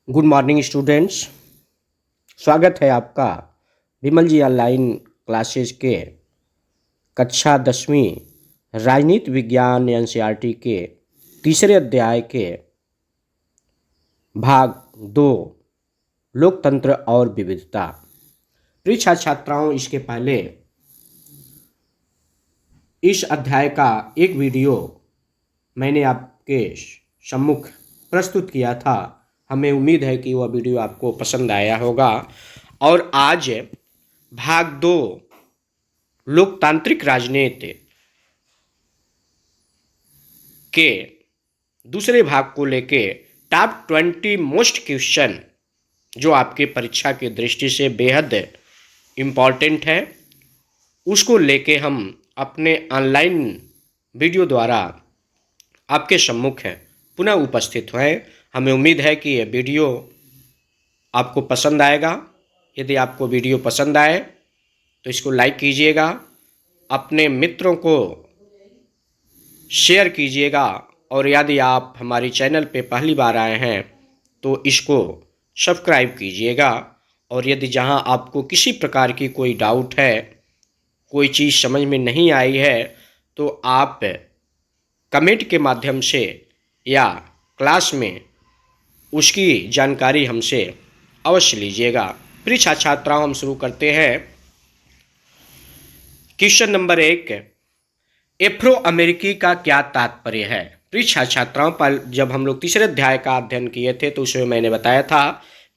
Good morning students. स्वागत है आपका विमल जी ऑनलाइन क्लासेस के कक्षा 10वीं राजनीति विज्ञान एनसीईआरटी के तीसरे अध्याय के भाग 2 लोकतंत्र और विविधता। प्रिय छात्र छात्राओं, इसके पहले इस अध्याय का एक वीडियो मैंने आपके सम्मुख प्रस्तुत किया था। हमें उम्मीद है कि वह वीडियो आपको पसंद आया होगा। और आज भाग 2 लोकतांत्रिक राजनीति के दूसरे भाग को लेके टॉप 20 मोस्ट क्वेश्चन जो आपके परीक्षा की दृष्टि से बेहद इम्पॉर्टेंट है, उसको लेके हम अपने ऑनलाइन वीडियो द्वारा आपके सम्मुख पुनः उपस्थित हैं। हमें उम्मीद है कि यह वीडियो आपको पसंद आएगा। यदि आपको वीडियो पसंद आए तो इसको लाइक कीजिएगा, अपने मित्रों को शेयर कीजिएगा, और यदि आप हमारी चैनल पे पहली बार आए हैं तो इसको सब्सक्राइब कीजिएगा। और यदि जहां आपको किसी प्रकार की कोई डाउट है, कोई चीज़ समझ में नहीं आई है, तो आप कमेंट के माध्यम से या क्लास में उसकी जानकारी हमसे अवश्य लीजिएगा। प्रिय छात्र छात्राओं, हम शुरू करते हैं। क्वेश्चन नंबर 1, एफ्रो अमेरिकी का क्या तात्पर्य है? प्रिय छात्र छात्राओं, पर जब हम लोग तीसरे अध्याय का अध्ययन किए थे तो उसमें मैंने बताया था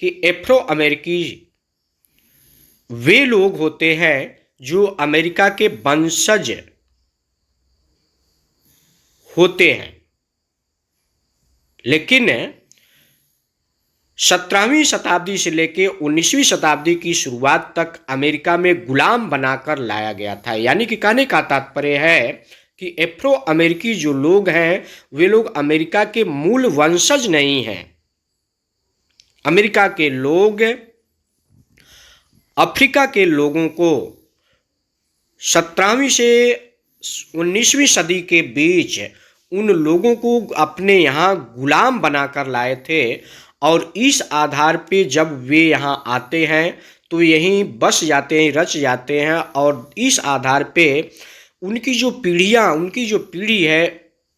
कि एफ्रो अमेरिकी वे लोग होते हैं जो अमेरिका के वंशज होते हैं, लेकिन 17वीं शताब्दी से लेकर 19वीं शताब्दी की शुरुआत तक अमेरिका में गुलाम बनाकर लाया गया था। यानी कि कहने का तात्पर्य है कि एफ्रो अमेरिकी जो लोग हैं वे लोग अमेरिका के मूल वंशज नहीं हैं। अमेरिका के लोग अफ्रीका के लोगों को 17वीं से 19वीं सदी के बीच उन लोगों को अपने यहाँ गुलाम बनाकर लाए थे, और इस आधार पे जब वे यहाँ आते हैं तो यहीं बस जाते हैं, रच जाते हैं, और इस आधार पे उनकी जो पीढ़ी है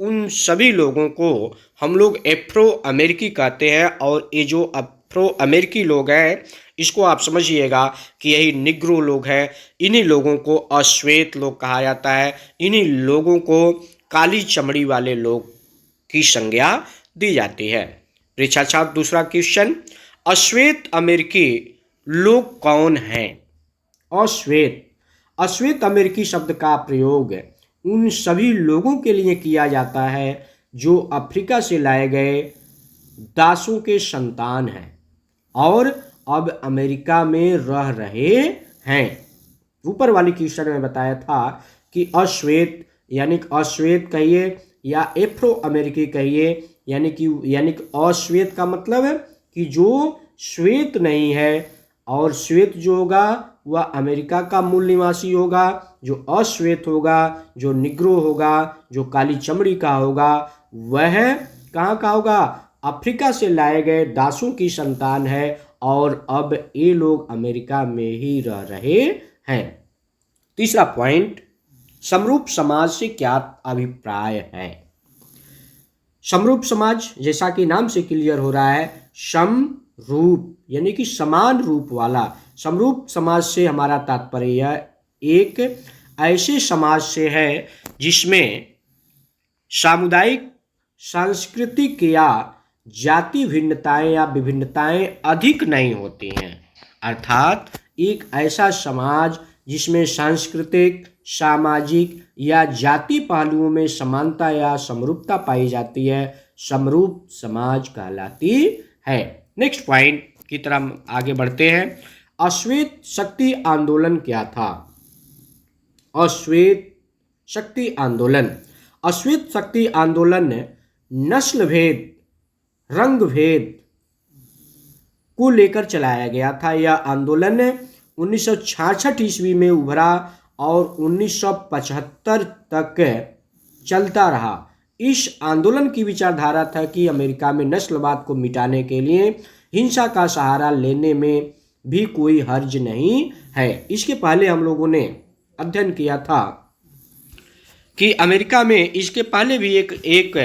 उन सभी लोगों को हम लोग एफ्रो अमेरिकी कहते हैं। और ये जो अफ्रो अमेरिकी लोग हैं, इसको आप समझिएगा कि यही निग्रो लोग हैं। इन्हीं लोगों को अश्वेत लोग कहा जाता है। इन्हीं लोगों को काली चमड़ी वाले लोग की संज्ञा दी जाती है। परीक्षा छात्र, दूसरा क्वेश्चन, अश्वेत अमेरिकी लोग कौन हैं? अश्वेत अमेरिकी शब्द का प्रयोग उन सभी लोगों के लिए किया जाता है जो अफ्रीका से लाए गए दासों के संतान हैं और अब अमेरिका में रह रहे हैं। ऊपर वाली क्वेश्चन में बताया था कि अश्वेत यानी अश्वेत कहिए या एफ्रो अमेरिकी कहिए, यानी कि अश्वेत का मतलब है कि जो श्वेत नहीं है, और श्वेत जो होगा वह अमेरिका का मूल निवासी होगा। जो अश्वेत होगा, जो निग्रो होगा, जो काली चमड़ी का होगा, वह कहाँ का होगा? अफ्रीका से लाए गए दासों की संतान है, और अब ये लोग अमेरिका में ही रह रहे हैं। तीसरा पॉइंट, समरूप समाज से क्या अभिप्राय है? समरूप समाज जैसा कि नाम से क्लियर हो रहा है, समरूप यानी कि समान रूप वाला। समरूप समाज से हमारा तात्पर्य एक ऐसे समाज से है जिसमें सामुदायिक, सांस्कृतिक या जाति भिन्नताएं या विभिन्नताएं अधिक नहीं होती हैं। अर्थात एक ऐसा समाज जिसमें सांस्कृतिक, सामाजिक या जाति पहलुओं में समानता या समरूपता पाई जाती है, समरूप समाज कहलाती है। नेक्स्ट पॉइंट की तरफ आगे बढ़ते हैं। अश्वेत शक्ति आंदोलन क्या था? अश्वेत शक्ति आंदोलन नस्ल भेद, रंग भेद को लेकर चलाया गया था। यह आंदोलन 1966 ईस्वी में उभरा और 1975 तक चलता रहा। इस आंदोलन की विचारधारा था कि अमेरिका में नस्लवाद को मिटाने के लिए हिंसा का सहारा लेने में भी कोई हर्ज नहीं है। इसके पहले हम लोगों ने अध्ययन किया था कि अमेरिका में इसके पहले भी एक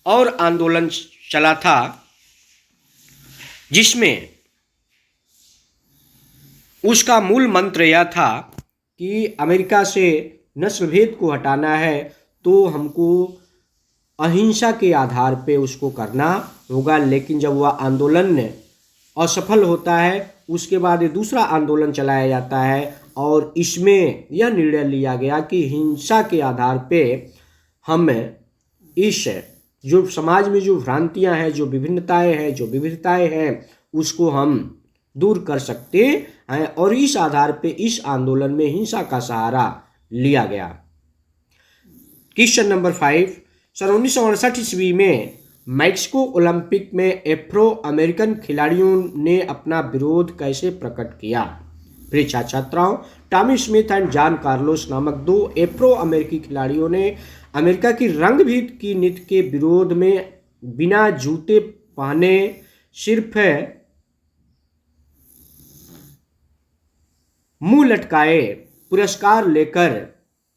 और आंदोलन चला था, जिसमें उसका मूल मंत्र यह था कि अमेरिका से नस्लभेद को हटाना है तो हमको अहिंसा के आधार पे उसको करना होगा। लेकिन जब वह आंदोलन असफल होता है उसके बाद ये दूसरा आंदोलन चलाया जाता है और इसमें यह निर्णय लिया गया कि हिंसा के आधार पे हम इस जो समाज में जो भ्रांतियां हैं, जो विभिन्नताएं हैं उसको हम दूर कर सकते हैं और इस आधार पे इस आंदोलन में हिंसा का सहारा लिया गया। क्वेश्चन नंबर 5, सन 1968 ईस्वी में मैक्सिको ओलंपिक में एफ्रो अमेरिकन खिलाड़ियों ने अपना विरोध कैसे प्रकट किया? प्रिय छात्र छात्राओं, Tommy Smith and John Carlos नामक दो एफ्रो अमेरिकी खिलाड़ियों ने अमेरिका की रंगभेद की नीति के विरोध में बिना जूते पहने सिर्फ मुंह लटकाए पुरस्कार लेकर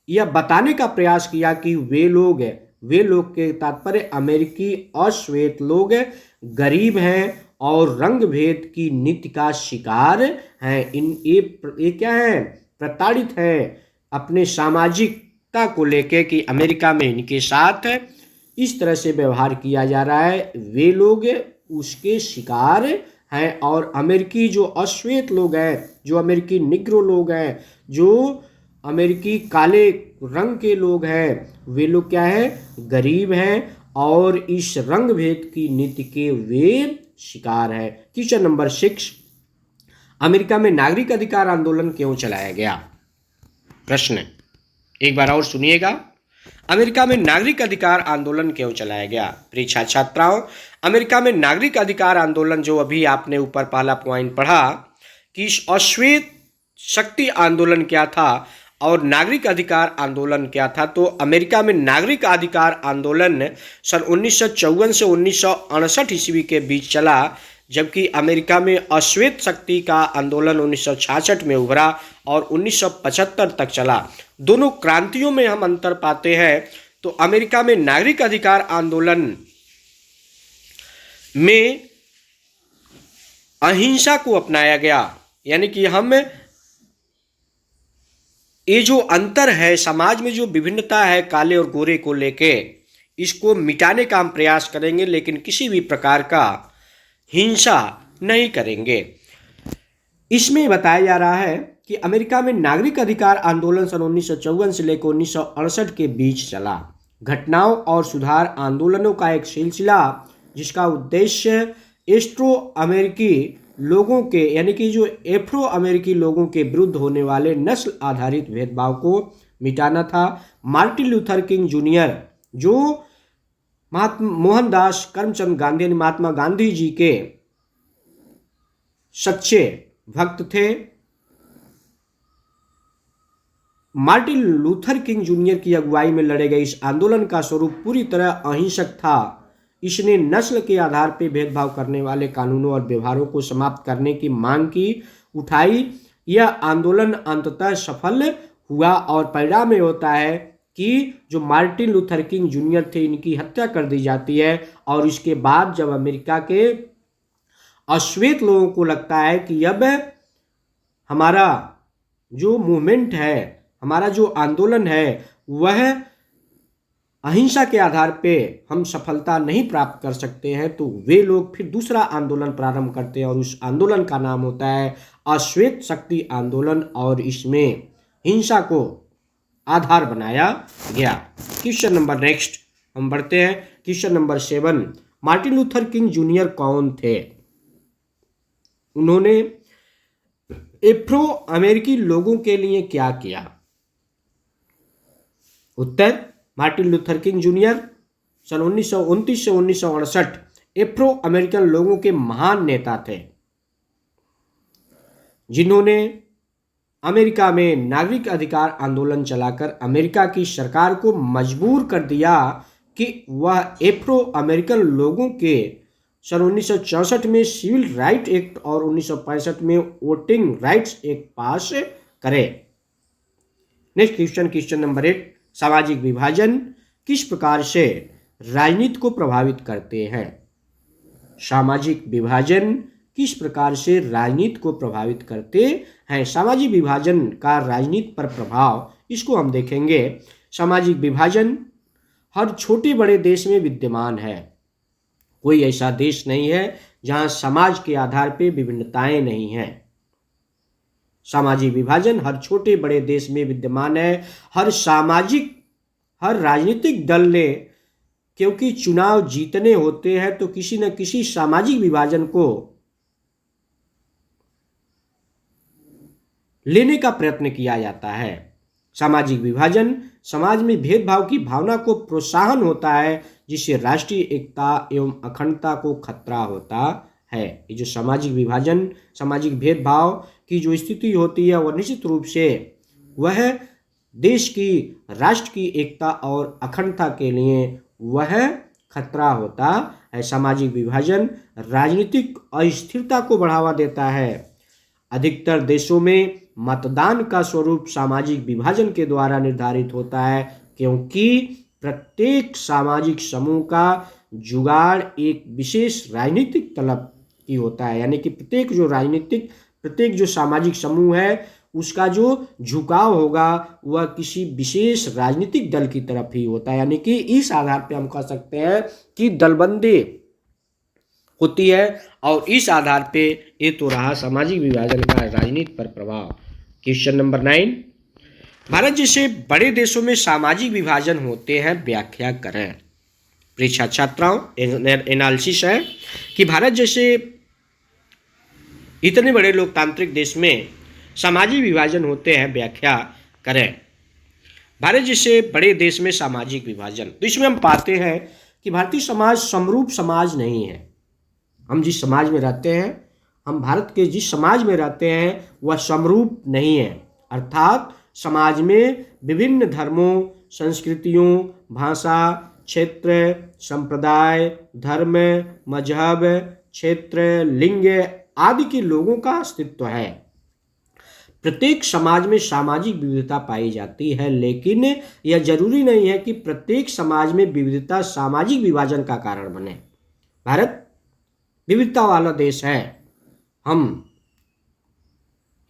यह बताने का प्रयास किया कि वे लोग के तात्पर्य अमेरिकी अश्वेत लोग गरीब हैं और रंग भेद की नीति का शिकार हैं। ये क्या है? प्रताड़ित है अपने सामाजिकता को लेकर कि अमेरिका में इनके साथ इस तरह से व्यवहार किया जा रहा है, वे लोग उसके शिकार हैं। और अमेरिकी जो अश्वेत लोग हैं, जो अमेरिकी निग्रो लोग हैं, जो अमेरिकी काले रंग के लोग हैं, वे लोग क्या है? गरीब हैं और इस रंग भेद की नीति के वे शिकार हैं। क्वेश्चन नंबर 6, अमेरिका में नागरिक अधिकार आंदोलन क्यों चलाया गया? प्रश्न एक बार और सुनिएगा। अमेरिका में नागरिक अधिकार आंदोलन क्यों चलाया गया? प्रिय छात्र छात्राओं, अमेरिका में नागरिक अधिकार आंदोलन जो अभी आपने ऊपर पहला पॉइंट पढ़ा कि अश्वेत शक्ति आंदोलन क्या था और नागरिक अधिकार आंदोलन क्या था, तो अमेरिका में नागरिक अधिकार आंदोलन सन 1954 से 1968 ईस्वी के बीच चला, जबकि अमेरिका में अश्वेत शक्ति का आंदोलन 1966 में उभरा और 1975 तक चला। दोनों क्रांतियों में हम अंतर पाते हैं। तो अमेरिका में नागरिक अधिकार आंदोलन में अहिंसा को अपनाया गया, यानी कि हम ये जो अंतर है समाज में, जो विभिन्नता है काले और गोरे को लेके, इसको मिटाने का हम प्रयास करेंगे, लेकिन किसी भी प्रकार का हिंसा नहीं करेंगे। इसमें बताया जा रहा है कि अमेरिका में नागरिक अधिकार आंदोलन सन 1954 से लेकर 1968 के बीच चला। घटनाओं और सुधार आंदोलनों का एक सिलसिला जिसका उद्देश्य एस्ट्रो अमेरिकी लोगों के, यानी कि जो एफ्रो अमेरिकी लोगों के विरुद्ध होने वाले नस्ल आधारित भेदभाव को मिटाना था। मार्टिन लूथर किंग जूनियर जो मोहनदास करमचंद गांधी, महात्मा गांधी जी के सच्चे भक्त थे, मार्टिन लूथर किंग जूनियर की अगुवाई में लड़े गए इस आंदोलन का स्वरूप पूरी तरह अहिंसक था। इसने नस्ल के आधार पर भेदभाव करने वाले कानूनों और व्यवहारों को समाप्त करने की मांग की उठाई। यह आंदोलन अंततः सफल हुआ और परिणाम में होता है कि जो मार्टिन लूथर किंग जूनियर थे, इनकी हत्या कर दी जाती है। और इसके बाद जब अमेरिका के अश्वेत लोगों को लगता है कि अब हमारा जो मूवमेंट है, हमारा जो आंदोलन है, वह अहिंसा के आधार पे हम सफलता नहीं प्राप्त कर सकते हैं, तो वे लोग फिर दूसरा आंदोलन प्रारंभ करते हैं और उस आंदोलन का नाम होता है अश्वेत शक्ति आंदोलन और इसमें हिंसा को आधार बनाया गया। क्वेश्चन नंबर नेक्स्ट हम बढ़ते हैं। Question number 7, Martin Luther king junior कौन थे? उन्होंने एफ्रो अमेरिकी लोगों के लिए क्या किया? उत्तर, मार्टिन लूथर किंग जूनियर सन 1929 से 1968 एफ्रो अमेरिकन लोगों के महान नेता थे, जिन्होंने अमेरिका में नागरिक अधिकार आंदोलन चलाकर अमेरिका की सरकार को मजबूर कर दिया कि वह एफ्रो अमेरिकन लोगों के सन 1964 में सिविल राइट एक्ट और 1965 में वोटिंग राइट्स एक्ट पास करे। नेक्स्ट क्वेश्चन, क्वेश्चन नंबर 8, सामाजिक विभाजन किस प्रकार से राजनीति को प्रभावित करते हैं? सामाजिक विभाजन किस प्रकार से राजनीति को प्रभावित करते हैं? सामाजिक विभाजन का राजनीति पर प्रभाव, इसको हम देखेंगे। सामाजिक विभाजन हर छोटे बड़े देश में विद्यमान है। कोई ऐसा देश नहीं है जहां समाज के आधार पर विभिन्नताएं नहीं हैं। सामाजिक विभाजन हर छोटे बड़े देश में विद्यमान है। हर राजनीतिक दल ने, क्योंकि चुनाव जीतने होते हैं तो किसी न किसी सामाजिक विभाजन को लेने का प्रयत्न किया जाता है। सामाजिक विभाजन समाज में भेदभाव की भावना को प्रोत्साहन होता है, जिससे राष्ट्रीय एकता एवं अखंडता को खतरा होता है। ये जो सामाजिक विभाजन, सामाजिक भेदभाव की जो स्थिति होती है, वह निश्चित रूप से वह देश की, राष्ट्र की एकता और अखंडता के लिए वह खतरा होता है। सामाजिक विभाजन राजनीतिक अस्थिरता को बढ़ावा देता है। अधिकतर देशों में मतदान का स्वरूप सामाजिक विभाजन के द्वारा निर्धारित होता है, क्योंकि प्रत्येक सामाजिक समूह का जुगाड़ एक विशेष राजनीतिक तलब की होता है। यानी कि प्रत्येक जो सामाजिक समूह है उसका जो झुकाव होगा वह किसी विशेष राजनीतिक दल की तरफ ही होता है। यानी कि इस आधार पे हम कह सकते हैं कि दलबंदी होती है, और इस आधार पे ये तो रहा सामाजिक विभाजन का राजनीति पर प्रभाव। क्वेश्चन नंबर 9, भारत जैसे बड़े देशों में सामाजिक विभाजन होते हैं, व्याख्या करें। परीक्षा छात्राओं, एनालिसिस है कि भारत जैसे इतने बड़े लोकतांत्रिक देश में सामाजिक विभाजन होते हैं, व्याख्या करें। भारत जैसे बड़े देश में सामाजिक विभाजन, तो इसमें हम पाते हैं कि भारतीय समाज समरूप समाज नहीं है। हम जिस समाज में रहते हैं, हम भारत के जिस समाज में रहते हैं वह समरूप नहीं है। अर्थात समाज में विभिन्न धर्मों, संस्कृतियों, भाषा, क्षेत्र, संप्रदाय, धर्म, मजहब, क्षेत्र, लिंग आदि के लोगों का अस्तित्व है। प्रत्येक समाज में सामाजिक विविधता पाई जाती है, लेकिन यह जरूरी नहीं है कि प्रत्येक समाज में विविधता सामाजिक विभाजन का कारण बने। भारत विविधता वाला देश है,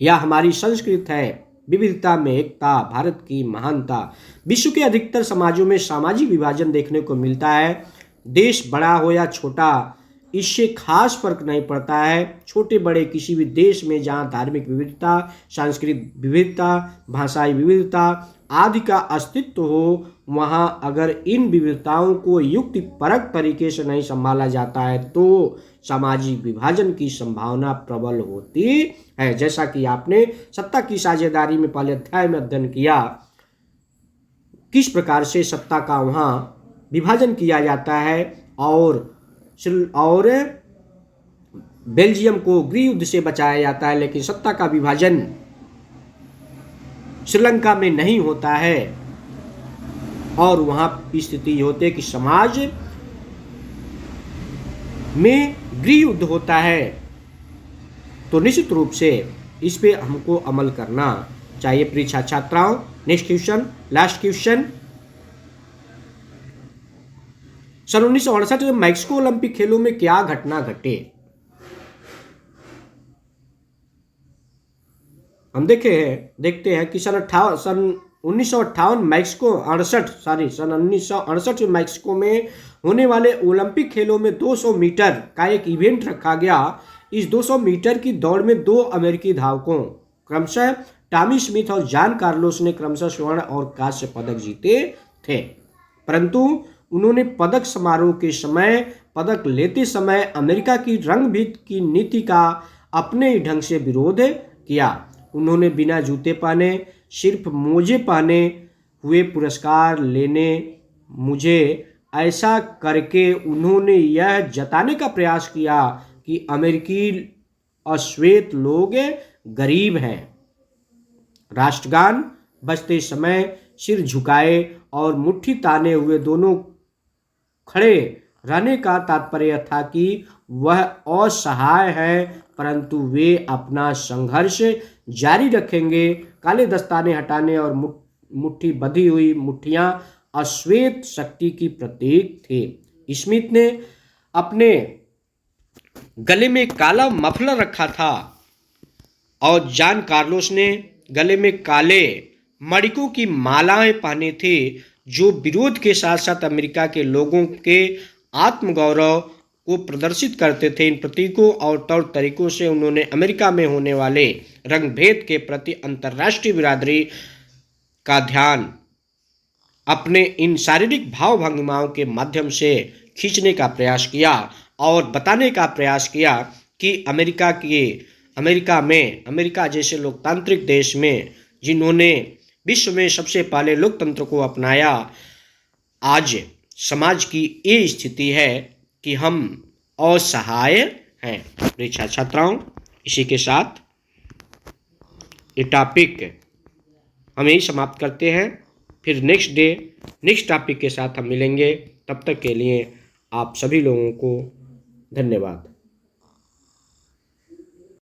हमारी संस्कृति है विविधता में एकता, भारत की महानता। विश्व के अधिकतर समाजों में सामाजिक विभाजन देखने को मिलता है। देश बड़ा हो या छोटा, इससे खास फर्क नहीं पड़ता है। छोटे बड़े किसी भी देश में जहाँ धार्मिक विविधता, सांस्कृतिक विविधता, भाषाई विविधता आदि का अस्तित्व हो, वहाँ अगर इन विविधताओं को युक्तिपरक तरीके से नहीं संभाला जाता है तो सामाजिक विभाजन की संभावना प्रबल होती है। जैसा कि आपने सत्ता की साझेदारी में पहले अध्याय में अध्ययन किया, किस प्रकार से सत्ता का वहाँ विभाजन किया जाता है, और बेल्जियम को गृह युद्ध से बचाया जाता है, लेकिन सत्ता का विभाजन श्रीलंका में नहीं होता है, और वहां स्थिति होती है कि समाज में गृह युद्ध होता है। तो निश्चित रूप से इस पे हमको अमल करना चाहिए परीक्षा छात्राओं। नेक्स्ट क्वेश्चन, लास्ट क्वेश्चन, सन 1968 में मैक्सिको ओलंपिक खेलों में क्या घटना घटे? हम देखते हैं कि सन 1958 सन 1968 में मैक्सिको में होने वाले ओलंपिक खेलों में 200 मीटर का एक इवेंट रखा गया। इस 200 मीटर की दौड़ में 2 अमेरिकी धावकों क्रमशः टॉमी स्मिथ और जॉन कार्लोस ने क्रमशः स्वर्ण और कांस्य पदक जीते थे, परंतु उन्होंने पदक समारोह के समय पदक लेते समय अमेरिका की रंग-भेद की नीति का अपने ही ढंग से विरोध किया। उन्होंने बिना जूते पहने सिर्फ मोजे पहने हुए पुरस्कार लेने, मुझे ऐसा करके उन्होंने यह जताने का प्रयास किया कि अमेरिकी अश्वेत लोग गरीब हैं। राष्ट्रगान बजते समय सिर झुकाए और मुट्ठी ताने हुए दोनों खड़े रहने का तात्पर्य था कि वह असहाय है, परंतु वे अपना संघर्ष जारी रखेंगे। काले दस्ताने हटाने और मुट्ठी बंधी हुई मुट्ठियां अश्वेत शक्ति की प्रतीक थी। स्मिथ ने अपने गले में काला मफलर रखा था और जॉन कार्लोस ने गले में काले मणिकों की मालाएं पहनी थी, जो विरोध के साथ साथ अमेरिका के लोगों के आत्मगौरव को प्रदर्शित करते थे। इन प्रतीकों और तौर तरीकों से उन्होंने अमेरिका में होने वाले रंगभेद के प्रति अंतर्राष्ट्रीय बिरादरी का ध्यान अपने इन शारीरिक भाव भंगिमाओं के माध्यम से खींचने का प्रयास किया और बताने का प्रयास किया कि अमेरिका जैसे लोकतांत्रिक देश में, जिन्होंने विश्व में सबसे पहले लोकतंत्र को अपनाया, आज समाज की ये स्थिति है कि हम असहाय हैं। प्रिय छात्र छात्राओं, इसी के साथ ये टॉपिक हम यही समाप्त करते हैं। फिर नेक्स्ट टॉपिक के साथ हम मिलेंगे। तब तक के लिए आप सभी लोगों को धन्यवाद।